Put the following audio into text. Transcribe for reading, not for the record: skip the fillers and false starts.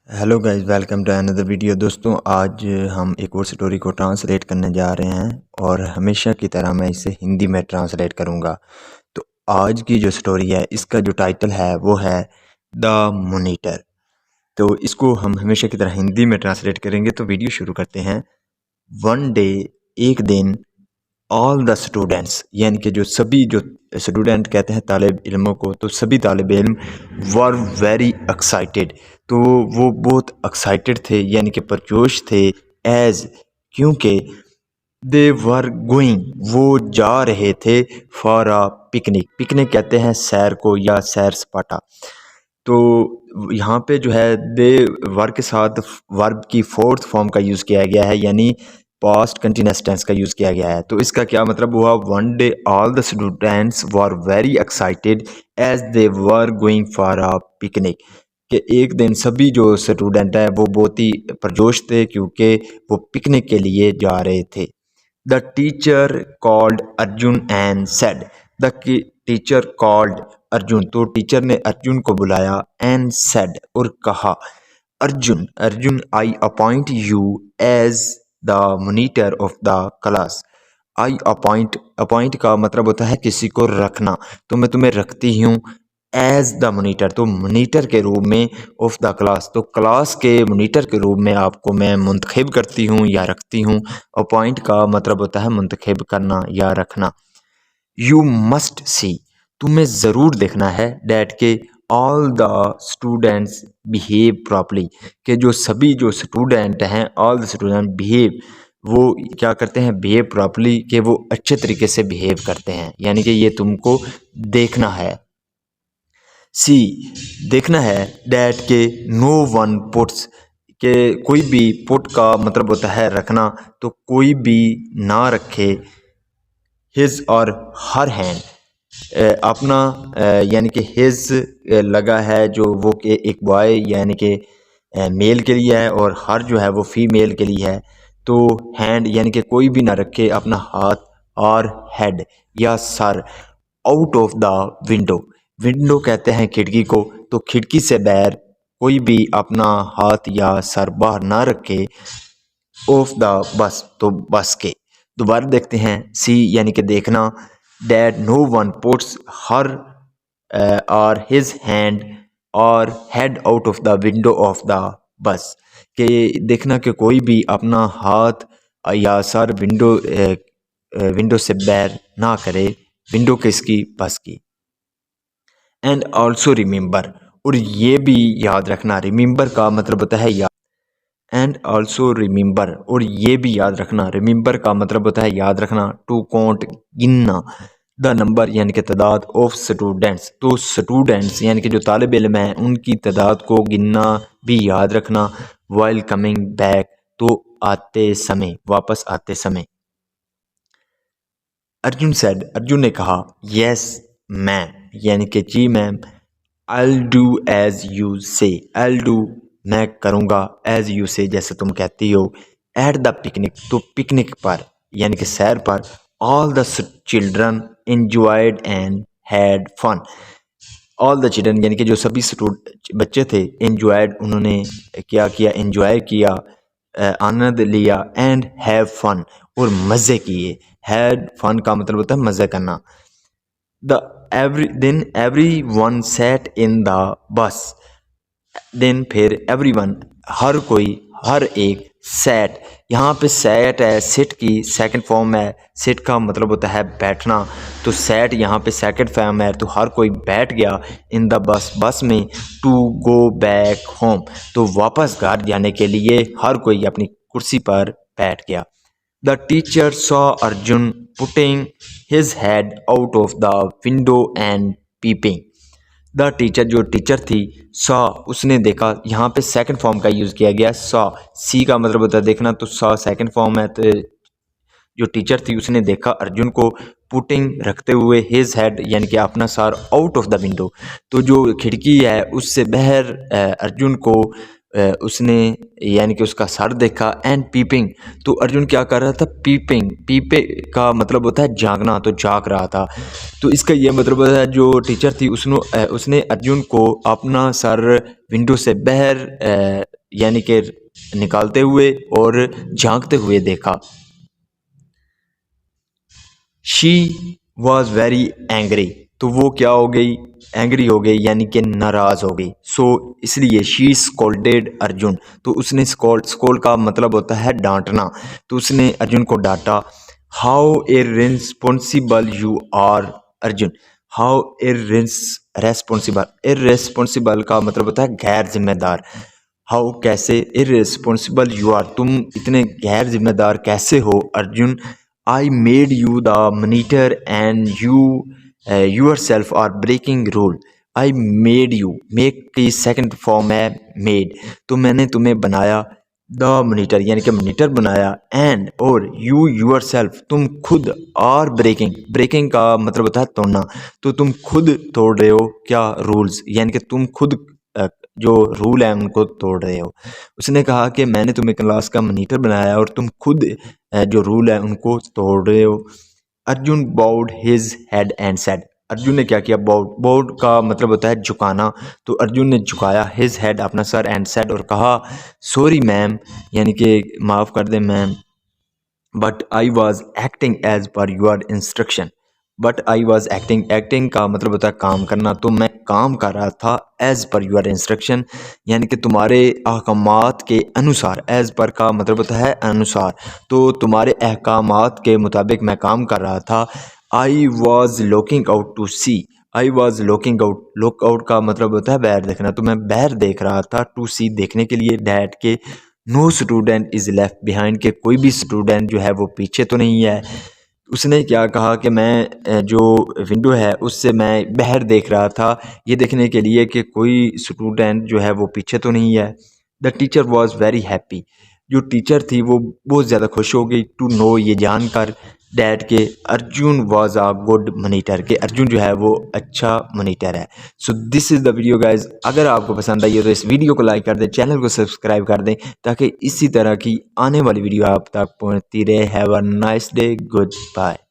Hello guys, welcome to another video. दोस्तों, आज हम एक और स्टोरी को ट्रांसलेट करने जा रहे हैं और हमेशा की तरह मैं इसे हिंदी में ट्रांसलेट करूंगा। तो आज की जो स्टोरी है, इसका जो टाइटल है वो है द मॉनिटर। तो इसको हम हमेशा की तरह हिंदी में ट्रांसलेट करेंगे। तो वीडियो शुरू करते हैं। वन डे, एक दिन, ऑल द स्टूडेंट्स, यानी कि जो सभी जो स्टूडेंट कहते हैं तालिब इल्मों को, तो सभी तालिब इल्म वर वेरी एक्साइटेड, तो वो बहुत एक्साइटेड थे यानी कि परजोश थे। एज, क्योंकि दे वर गोइंग, वो जा रहे थे फॉर अ पिकनिक। पिकनिक कहते हैं सैर को या सैर सपाटा। तो यहाँ पे जो है दे वर्ब के साथ वर्ब की फोर्थ फॉर्म का यूज़ किया गया है, यानी पास्ट कंटिन्यूअस टेंस का यूज़ किया गया है। तो इसका क्या मतलब हुआ? One day all the students were very excited as they were going for a picnic, कि एक दिन सभी जो स्टूडेंट हैं वो बहुत ही परजोश थे क्योंकि वो पिकनिक के लिए जा रहे थे। The teacher called Arjun and said, the teacher called Arjun, तो टीचर ने अर्जुन को बुलाया, एंड सेड, और कहा, Arjun, Arjun, I appoint you as the monitor of the class. I appoint, appoint का मतलब होता है किसी को रखना, तो मैं तुम्हें रखती हूँ एज द मॉनिटर, तो मॉनिटर के रूप में, ऑफ द क्लास, तो क्लास के मॉनिटर के रूप में आपको मैं मुंतखब करती हूँ या रखती हूँ। अपॉइंट का मतलब होता है मुंतखब करना या रखना। यू मस्ट सी, तुम्हें ज़रूर देखना है, डैट के all the students behave properly, कि जो सभी जो स्टूडेंट हैं, ऑल द स्टूडेंट बिहेव, वो क्या करते हैं? बिहेव प्रॉपरली, कि वो अच्छे तरीके से बिहेव करते हैं, यानी कि ये तुमको देखना है। सी, देखना है, डैट के नो वन पुट्स, के कोई भी, पुट का मतलब होता है रखना, तो कोई भी ना रखे, हिज और हर हैंड, अपना, यानी कि हिज लगा है जो वो के एक बॉय यानी कि मेल के लिए है, और हर जो है वो फीमेल के लिए है। तो हैंड यानी कि कोई भी ना रखे अपना हाथ, और हेड या sir, out of the window, window कहते हैं खिड़की को, तो खिड़की से बाहर कोई भी अपना हाथ या सर बाहर ना रखे, ऑफ द बस, तो बस के। दोबारा देखते हैं, सी यानी कि देखना, that no one puts her और हिज हैंड और head out of the window of the bus, के देखना कि कोई भी अपना हाथ या सर विंडो से बाहर ना करे, विंडो किसकी? बस की। एंड ऑल्सो रिमेंबर, और ये भी याद रखना, रिमेंबर का मतलब होता है याद। एंड ऑल्सो रिमेंबर, और ये भी याद रखना, रिमेंबर का मतलब होता है याद रखना, टू काउंट, गिनना, द नंबर यानी कि तादाद, ऑफ स्टूडेंट्स, तो स्टूडेंट्स यानी कि जो तालिब इल्म हैं उनकी तादाद को गिनना भी याद रखना, वाइल कमिंग बैक, तो आते समय, वापस आते समय। अर्जुन सेड, अर्जुन ने कहा, यस मैम, यानी कि जी ma'am, I'll do as you say, I'll do, मैं करूँगा, as you say, जैसे तुम कहती हो, at the picnic, तो पिकनिक पर यानी कि सैर पर, all the children enjoyed and had fun, all the children यानी कि जो सभी बच्चे थे, enjoyed, उन्होंने क्या किया? enjoy किया, आनंद लिया, and have fun, और मज़े किए। had fun का मतलब होता है मज़े करना। The every one set in the bus, then फिर एवरी वन, हर कोई, हर एक, सेट, यहाँ पे सेट है, सिट की सेकंड फॉर्म है, सिट का मतलब होता है बैठना, तो सेट यहाँ पे सेकंड फॉर्म है, तो हर कोई बैठ गया, इन द बस, बस में, टू गो बैक होम, तो वापस घर जाने के लिए हर कोई अपनी कुर्सी पर बैठ गया। The teacher saw Arjun putting his head out of the window and peeping. The teacher, जो टीचर थी, saw, उसने देखा, यहाँ पे सेकंड फॉर्म का यूज़ किया गया, saw, सी का मतलब होता है देखना, तो saw सेकंड फॉर्म है, तो जो टीचर थी उसने देखा अर्जुन को, पुटिंग रखते हुए, हिज हेड यानी कि अपना sir, out of the window, तो जो खिड़की है उससे बाहर अर्जुन को उसने यानी कि उसका सर देखा, एंड पीपिंग, तो अर्जुन क्या कर रहा था? पीपिंग, पीपे का मतलब होता है जागना, तो जाग रहा था। तो इसका ये मतलब होता है जो टीचर थी उसने अर्जुन को अपना सर विंडो से बाहर यानी कि निकालते हुए और झांकते हुए देखा। शी वॉज वेरी एंग्री, तो वो क्या हो गई, एंग्री हो गई यानी कि नाराज़ हो गई। सो इसलिए शी स्कोल्डेड अर्जुन, तो उसने स्कोल्ड का मतलब होता है डांटना, तो उसने अर्जुन को डांटा। How irresponsible you are Arjun, how irresponsible, irresponsible का मतलब होता है गैर जिम्मेदार। हाउ कैसे, इररिस्पॉन्सिबल यू आर, तुम इतने गैर जिम्मेदार कैसे हो Arjun. I made you the monitor and you yourself are breaking rule. I made you, make की सेकंड फॉर्म है मेड, तो मैंने तुम्हें बनाया द मॉनिटर यानी कि मॉनिटर बनाया, एंड और यू योरसेल्फ, तुम खुद, आर ब्रेकिंग, ब्रेकिंग का मतलब होता है तोड़ना, तो तुम खुद तोड़ रहे हो क्या रूल्स, यानी कि तुम खुद जो रूल है उनको तोड़ रहे हो। उसने कहा कि मैंने तुम्हें क्लास का मॉनिटर बनाया और तुम खुद जो रूल है उनको तोड़ रहे हो। Arjun bowed his head and said, Arjun ने क्या किया, बाउड, बाउड का मतलब होता है झुकाना, तो अर्जुन ने झुकाया हिज हेड अपना सर, एंड सेड और कहा सॉरी मैम, यानी कि माफ़ कर दे ma'am, but I was acting as per your instruction. But I was acting, acting का मतलब होता है काम करना, तो मैं काम कर रहा था एज पर योर इंस्ट्रक्शन, यानी कि तुम्हारे अहकामात के अनुसार। एज पर का मतलब होता है अनुसार, तो तुम्हारे अहकामात के मुताबिक मैं काम कर रहा था। I was looking out to see, I was looking out, look out का मतलब होता है बाहर देखना, तो मैं बाहर देख रहा था, टू सी देखने के लिए, डैट के no student is left behind, के कोई भी स्टूडेंट जो है वो पीछे तो नहीं है। उसने क्या कहा कि मैं जो विंडो है उससे मैं बाहर देख रहा था, ये देखने के लिए कि कोई स्टूडेंट जो है वो पीछे तो नहीं है। The teacher was very happy, जो टीचर थी वो बहुत ज़्यादा खुश हो गई, टू नो, ये जानकर, डैट के Arjun was a good monitor, के अर्जुन जो है वो अच्छा मॉनिटर है। So this is the video guys, अगर आपको पसंद आई है तो इस वीडियो को लाइक कर दें, चैनल को सब्सक्राइब कर दें, ताकि इसी तरह की आने वाली वीडियो आप तक पहुँचती रहे। Have a nice day, good bye.